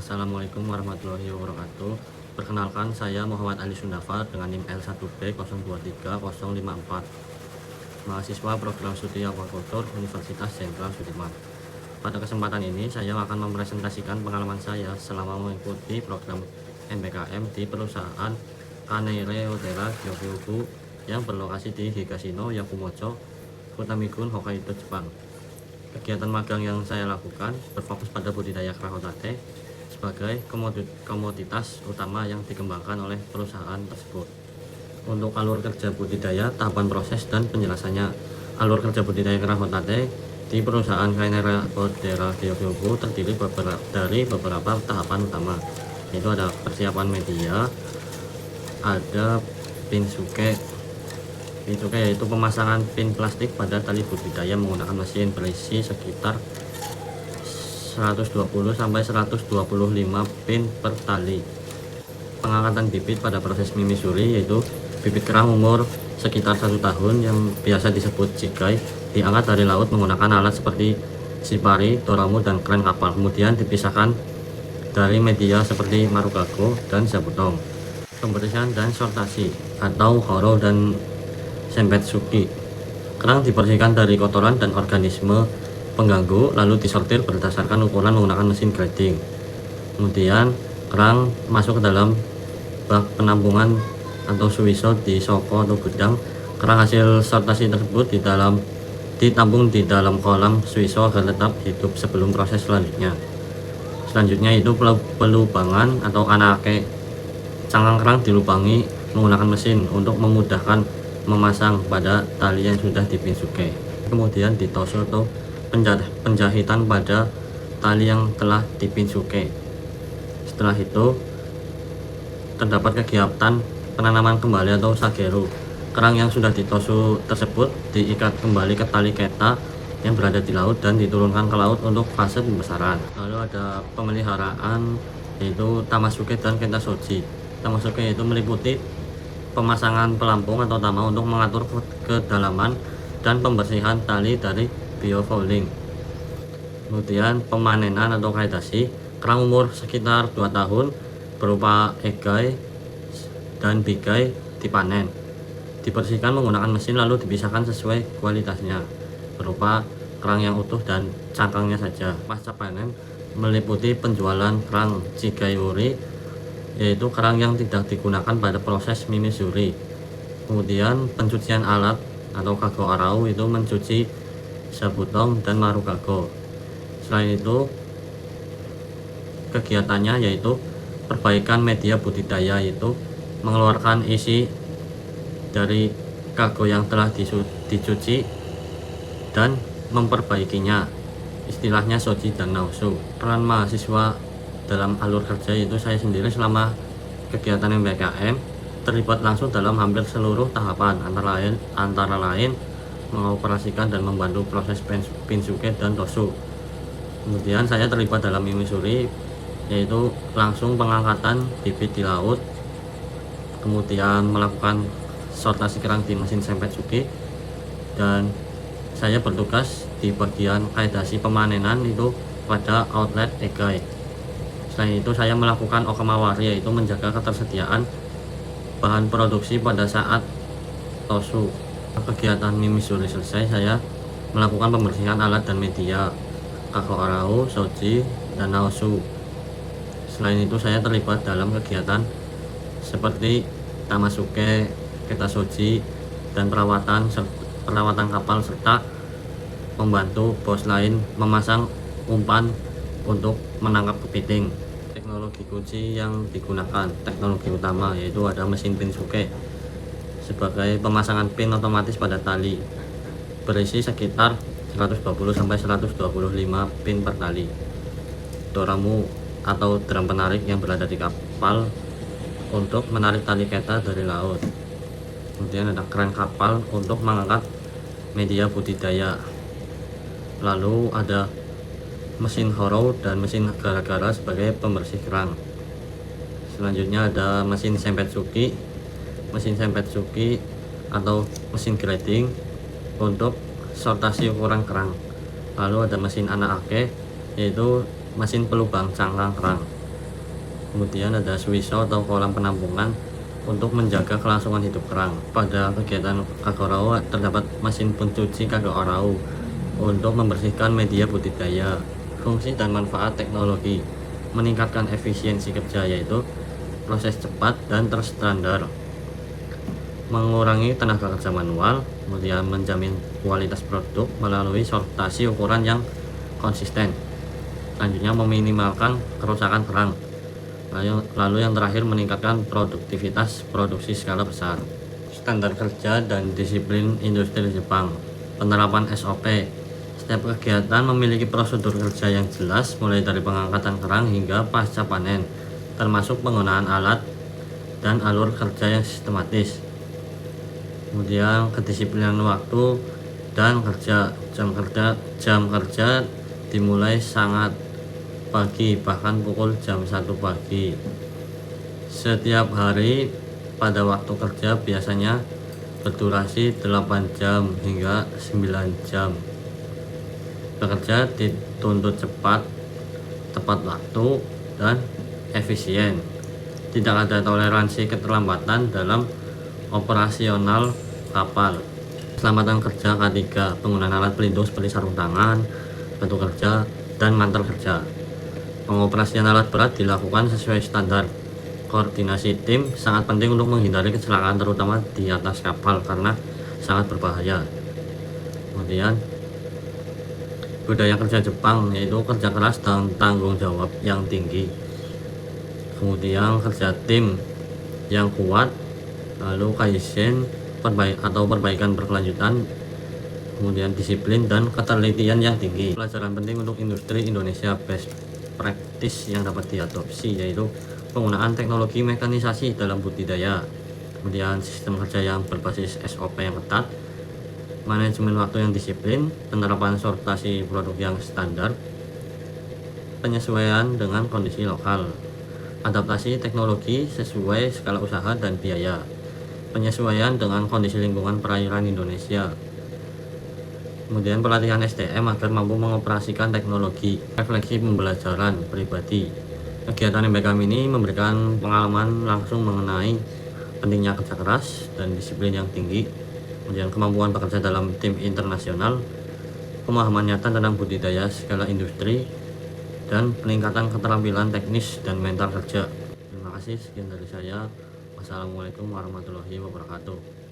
Assalamualaikum warahmatullahi wabarakatuh. Perkenalkan, saya Muhammad Ali Sundafa dengan NIM L1B023054, mahasiswa program studi aquaculture Universitas Jenderal Sudirman. Pada kesempatan ini saya akan mempresentasikan pengalaman saya selama mengikuti program MBKM di perusahaan Kaneire Hotera Gyokyuku yang berlokasi di Higashino, Yakumocho, Futamigun, Hokkaido, Jepang. Kegiatan magang yang saya lakukan berfokus pada budidaya kerang hotate sebagai komoditas utama yang dikembangkan oleh perusahaan tersebut. Untuk alur kerja budidaya, tahapan proses, dan penjelasannya. Alur kerja budidaya kerang hotate di perusahaan Kaneire Hotera Gyokyuku terdiri dari beberapa tahapan utama, yaitu ada persiapan media, ada pinsuke, yaitu pemasangan pin plastik pada tali budidaya menggunakan mesin berisi sekitar 120 sampai 125 pin per tali. Pengangkatan bibit pada proses mimisuri, yaitu bibit kerang umur sekitar 1 tahun yang biasa disebut cigai diangkat dari laut menggunakan alat seperti sipari, toramu, dan kren kapal, kemudian dipisahkan dari media seperti marukago dan zabutong. Pembersihan dan sortasi atau horo dan senpetsuki. Kerang dibersihkan dari kotoran dan organisme pengganggu, lalu disortir berdasarkan ukuran menggunakan mesin grading. Kemudian kerang masuk ke dalam bak penampungan atau suiso di soko atau gudang. Kerang hasil sortasi tersebut ditampung di dalam kolam suiso agar tetap hidup sebelum proses selanjutnya. Selanjutnya itu pelubangan atau anake. Cangkang kerang dilubangi menggunakan mesin untuk memudahkan memasang pada tali yang sudah dipinsuke. Kemudian ditoso atau penjahitan pada tali yang telah dipinsuke. Setelah itu terdapat kegiatan penanaman kembali atau sageru. Kerang yang sudah ditosu tersebut diikat kembali ke tali keta yang berada di laut dan diturunkan ke laut untuk fase pembesaran. Lalu ada pemeliharaan, yaitu tamasuke dan keta soji. Tamasuke itu meliputi pemasangan pelampung atau tama untuk mengatur kedalaman dan pembersihan tali dari biofouling. Kemudian pemanenan atau kaidashi. Kerang umur sekitar 2 tahun berupa egai dan bigai dipanen, dibersihkan menggunakan mesin lalu dipisahkan sesuai kualitasnya, berupa kerang yang utuh dan cangkangnya saja. Pasca panen meliputi penjualan kerang chigayuri, yaitu kerang yang tidak digunakan pada proses mimisuri. Kemudian pencucian alat atau kago arau, itu mencuci zabutong dan marukago. Selain itu kegiatannya yaitu perbaikan media budidaya, yaitu mengeluarkan isi dari kago yang telah dicuci dan memperbaikinya, istilahnya soji dan nausu. Peran mahasiswa dalam alur kerja, itu saya sendiri selama kegiatan MBKM terlibat langsung dalam hampir seluruh tahapan, antara lain mengoperasikan dan membantu proses pinsuke dan tosu. Kemudian saya terlibat dalam mimisuri, yaitu langsung pengangkatan bibit di laut, kemudian melakukan sortasi kerang di mesin senpetsuki, dan saya bertugas di bagian kaidashi pemanenan itu pada outlet egai. Selain itu saya melakukan okamawari, yaitu menjaga ketersediaan bahan produksi pada saat tosu. Kegiatan mimisuri selesai, saya melakukan pembersihan alat dan media, kago arau, soji, dan nausu. Selain itu saya terlibat dalam kegiatan seperti tamasuke, keta soji, dan perawatan kapal, serta membantu bos lain memasang umpan untuk menangkap kepiting. Teknologi kunci yang digunakan, teknologi utama, yaitu ada mesin pinsuke sebagai pemasangan pin otomatis pada tali, berisi sekitar 120 sampai 125 pin per tali. Toramu atau drum penarik yang berada di kapal untuk menarik tali keta dari laut. Kemudian ada kren kapal untuk mengangkat media budidaya. Lalu ada mesin horo dan mesin gara-gara sebagai pembersih kerang. Selanjutnya ada mesin senpetsuki atau mesin grading untuk sortasi ukuran kerang. Lalu ada mesin anake, yaitu mesin pelubang cangkang kerang. Kemudian ada Suiso atau kolam penampungan untuk menjaga kelangsungan hidup kerang. Pada kegiatan Kagorau terdapat mesin pencuci Kagorau untuk membersihkan media budidaya. Fungsi dan manfaat teknologi meningkatkan efisiensi kerja, yaitu proses cepat dan terstandar, mengurangi tenaga kerja manual, kemudian menjamin kualitas produk melalui sortasi ukuran yang konsisten. Selanjutnya meminimalkan kerusakan kerang. Lalu yang terakhir meningkatkan produktivitas produksi skala besar. Standar kerja dan disiplin industri Jepang. Penerapan SOP. Setiap kegiatan memiliki prosedur kerja yang jelas, mulai dari pengangkatan kerang hingga pasca panen, termasuk penggunaan alat dan alur kerja yang sistematis. Kemudian kedisiplinan waktu dan jam kerja dimulai sangat pagi, bahkan pukul jam 1 pagi setiap hari. Pada waktu kerja biasanya berdurasi 8 jam hingga 9 jam. Bekerja dituntut cepat, tepat waktu, dan efisien. Tidak ada toleransi keterlambatan dalam operasional kapal. Keselamatan kerja K3, penggunaan alat pelindung seperti sarung tangan, batu kerja, dan mantel kerja. Pengoperasian alat berat dilakukan sesuai standar. Koordinasi tim sangat penting untuk menghindari kecelakaan, terutama di atas kapal karena sangat berbahaya. Kemudian budaya kerja Jepang, yaitu kerja keras dan tanggung jawab yang tinggi. Kemudian kerja tim yang kuat, lalu kaizen perbaikan berkelanjutan, kemudian disiplin dan ketelitian yang tinggi. Pelajaran penting untuk industri Indonesia best practice yang dapat diadopsi, yaitu penggunaan teknologi mekanisasi dalam budidaya, kemudian sistem kerja yang berbasis SOP yang ketat, manajemen waktu yang disiplin, penerapan sortasi produk yang standar, penyesuaian dengan kondisi lokal, adaptasi teknologi sesuai skala usaha dan biaya, penyesuaian dengan kondisi lingkungan perairan Indonesia. Kemudian pelatihan SDM agar mampu mengoperasikan teknologi, refleksi pembelajaran pribadi. Kegiatan MBKM ini memberikan pengalaman langsung mengenai pentingnya kerja keras dan disiplin yang tinggi, kemudian kemampuan bekerja dalam tim internasional, pemahaman nyata tentang budidaya skala industri, dan peningkatan keterampilan teknis dan mental kerja. Terima kasih, sekian dari saya. Wassalamualaikum warahmatullahi wabarakatuh.